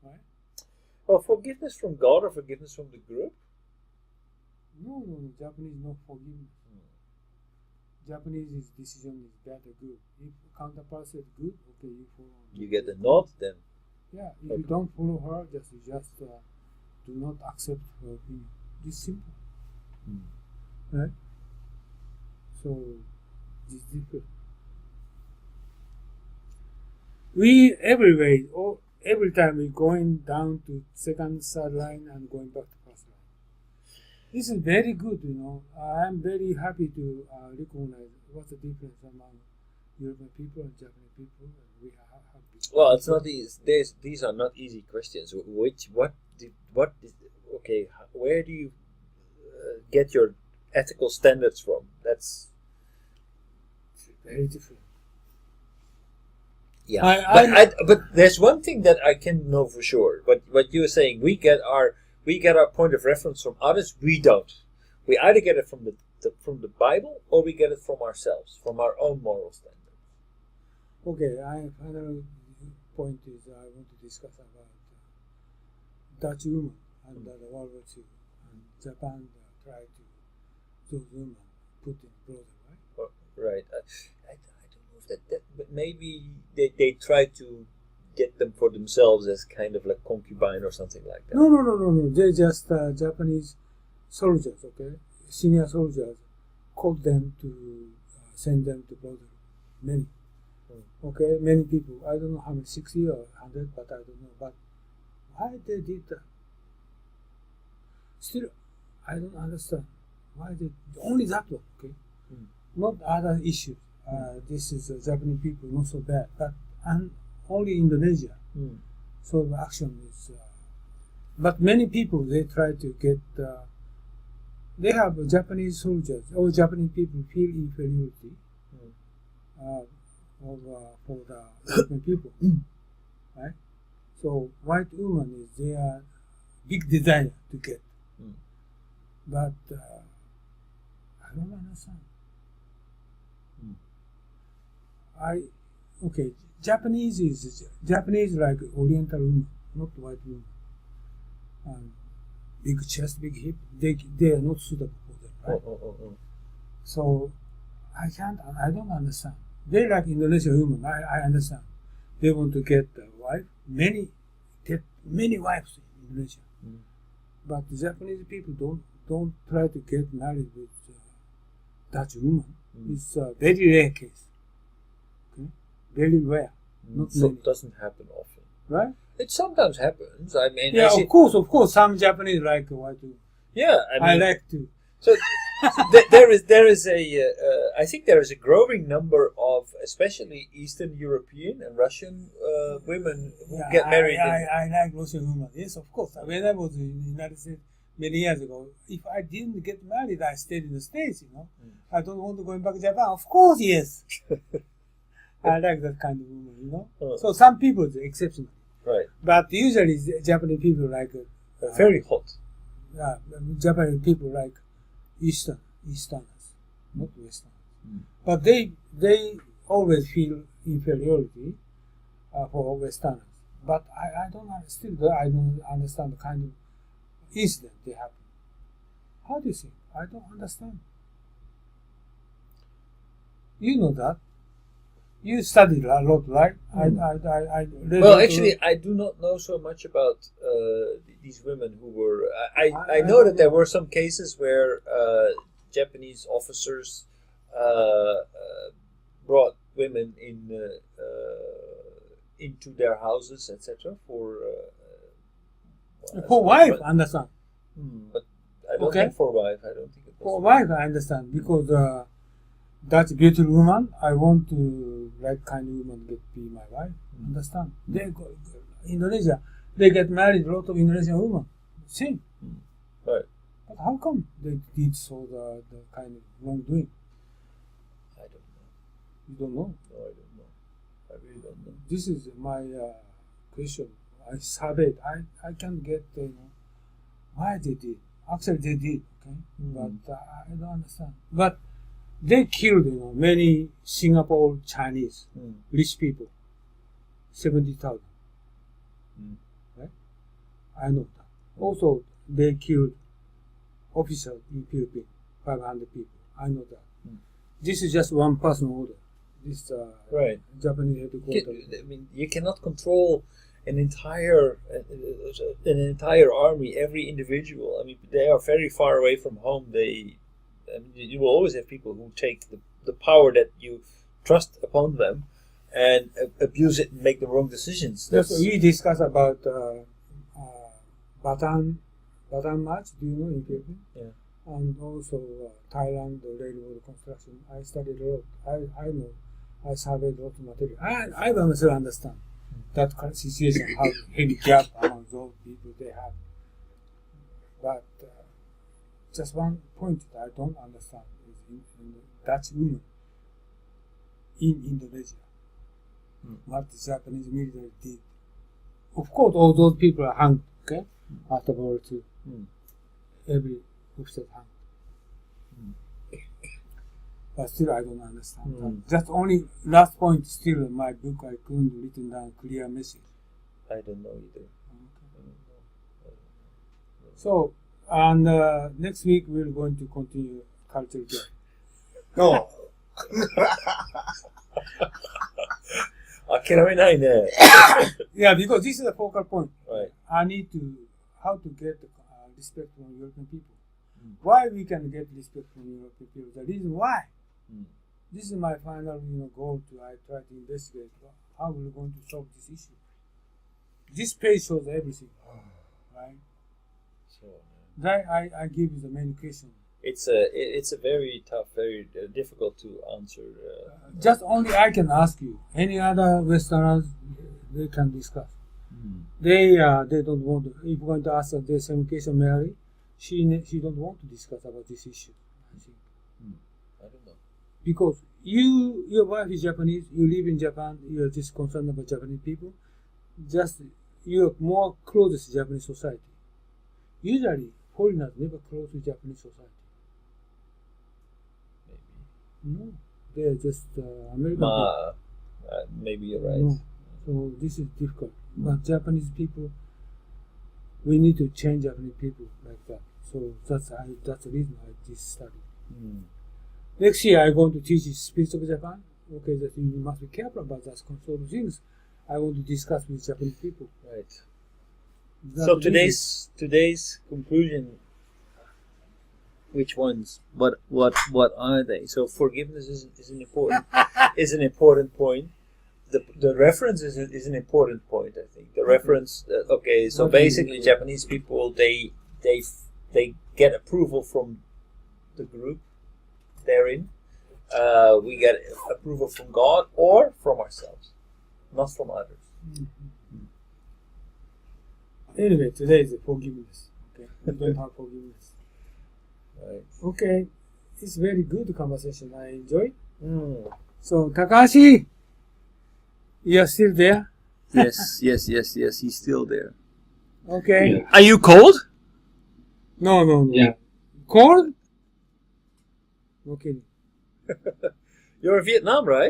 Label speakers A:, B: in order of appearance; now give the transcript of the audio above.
A: right?
B: Well, forgiveness from God or forgiveness from the group?
A: No, Japanese no forgiveness. Japanese decision is bad or good. If counterpart says good, okay, you follow.
B: You get a nod then.
A: Yeah, if
B: Okay.
A: you don't follow her, just do not accept her opinion. It's simple, right? So it's different. We everywhere, every time we going down to second, third line and going back to first line. This is very good, I am very happy to recognize what's the difference among European people and Japanese people. And we have
B: Well, it's not easy. These are not easy questions. Okay, where do you get your ethical standards from? That's
A: very different.
B: Yeah, but there's one thing that I can know for sure. What you're saying, we get our point of reference from others. We don't. We either get it from the Bible or we get it from ourselves, from our own moral standards.
A: Okay, another point is I want to discuss about Dutch women and the World War II, and Japan tried to those women put in prison, right?
B: Right. I don't know if that but maybe they try to get them for themselves as kind of like concubine or something like that.
A: No. They just Japanese soldiers, okay, senior soldiers, called them to send them to prison. Many. Okay, many people. I don't know how many, 60 or 100, but I don't know. But why they did that? Still, I don't understand why they only that one. Okay, not other issues. This is Japanese people not so bad, but and only Indonesia. So the action is. But many people they try to get. They have Japanese soldiers. All Japanese people feel inferiority. For the European people, right? So white woman is their big desire to get, but I don't understand. Japanese like Oriental woman, not white woman, and big chest, big hip. They are not suitable for them, right? So I don't understand. They like Indonesian women. I understand. They want to get a wife. Get many wives in Indonesia. But the Japanese people don't try to get married with Dutch woman. It's a very rare case. Okay, very rare. Not
B: So
A: many.
B: it doesn't happen often,
A: right?
B: It sometimes happens. I mean,
A: Yeah, of course. Some Japanese like white women.
B: Yeah,
A: I like to.
B: So there is I think there is a growing number of especially Eastern European and Russian women who get married.
A: I like Russian women. Yes, of course. When I was in the United States many years ago, if I didn't get married, I stayed in the States. I don't want to go back to Japan. Of course, yes. I like that kind of woman. So some people are exceptional.
B: Right.
A: But usually Japanese people like
B: very hot.
A: Japanese people like Easterners, not Westerners. But they always feel inferiority for Westerners. But I don't understand the kind of incident they happen. How do you think? I don't understand. You know that. You studied a lot, right? I read
B: well, actually, I do not know so much about these women who were. I know that there were some cases where Japanese officers brought women into their houses, etc. For
A: wife, understand?
B: But I don't think for wife. I don't think it was
A: for wife. I understand because. That's a beautiful woman. I want to like kind of woman be my wife. Understand? They go Indonesia. They get married. A lot of Indonesian women. Same.
B: Right.
A: But how come they did so the kind of wrongdoing?
B: I don't know.
A: You don't know?
B: No, I don't know. I really don't know.
A: This is my question. I surveyed. I can't get why they did. Actually, they did. Okay, but I don't understand. But they killed many Singapore Chinese rich people, 70,000. right? I know that. Also, they killed officers in Philippines, 500 people. I know that. This is just one person order. This
B: Right.
A: Japanese headquarters.
B: I mean, you cannot control an entire army, every individual. I mean, they are very far away from home. You will always have people who take the power that you trust upon them and abuse it and make the wrong decisions.
A: Yes, we discussed about Bataan March. Do you know in Philippines?
B: Yeah.
A: And also Thailand, the railroad construction. I studied a lot. I know. I surveyed a lot of material. I myself understand that kind of situation, how heavy gap among those people they have. But just one point that I don't understand is in the Dutch women in Indonesia, what the Japanese military did. Of course, all those people are hanged, okay, after World War II. Every officer hanged. But still, I don't understand that. Just only last point, still, in my book, I couldn't written down clear message.
B: I don't know either.
A: So, and next week we're going to continue cultural gap.
C: No.
B: 諦めないね。
A: Yeah, because this is a focal point.
B: Right.
A: I need to, how to get respect from European people. Why we can get respect from European people? The reason why. This is my final goal I try to investigate how we're going to solve this issue. This page shows everything. Right?
B: So,
A: That I give you the main question.
B: it's a very tough, very difficult to answer.
A: Just only I can ask you. Any other Westerners, they can discuss. They don't want to. If you're going to ask the same question, Mary, she don't want to discuss about this issue. I think.
B: I don't know.
A: Because your wife is Japanese, you live in Japan, you are just concerned about Japanese people. Just you're more close to Japanese society. Usually, foreigners never close to Japanese society. No, they are just American people.
B: Maybe you're right.
A: No. So this is difficult. But Japanese people, we need to change Japanese people like that. So that's the reason I did this study. Next year I'm going to teach Spirit of Japan. Okay, that you must be careful about that sort of things. I want to discuss with Japanese people.
B: Right.
A: That's
B: So
A: the reason.
B: today's conclusion. Which ones? What are they? So forgiveness is an important point. The reference is an important point. I think the reference. Okay, so basically, Japanese people they get approval from the group they're in. We get approval from God or from ourselves, not from others.
A: Anyway, today is forgiveness. Okay, we don't have forgiveness.
B: Right.
A: Okay, it's very good conversation. I enjoy. So Takahashi, you're still there?
B: Yes. He's still there.
A: Okay.
C: Yeah.
B: Are you cold?
A: No.
C: Yeah.
A: Cold? Okay.
B: You're in Vietnam, right?